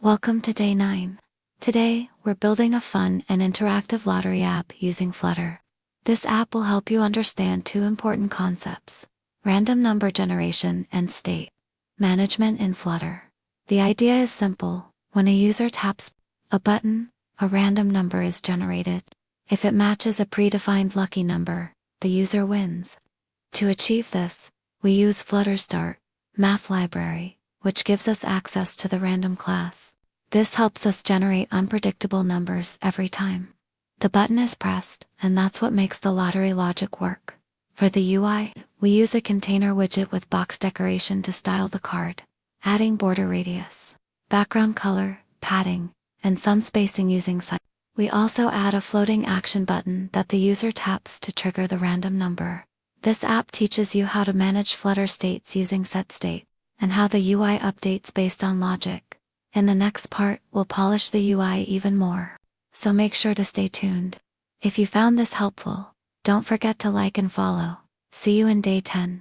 Welcome to day 9. Today, we're building a fun and interactive lottery app using Flutter. This app will help you understand two important concepts: random number generation and state management in Flutter. The idea is simple. When a user taps a button, a random number is generated. If it matches a predefined lucky number, the user wins. To achieve this, we use Flutter Start math library, which gives us access to the random class. This helps us generate unpredictable numbers every time. The button is pressed, and that's what makes the lottery logic work. For the UI, we use a container widget with box decoration to style the card, adding border radius, background color, padding, and some spacing using size. We also add a floating action button that the user taps to trigger the random number. This app teaches you how to manage Flutter states using setState, and how the UI updates based on logic. In the next part, we'll polish the UI even more. So make sure to stay tuned. If you found this helpful, don't forget to like and follow. See you in day 10.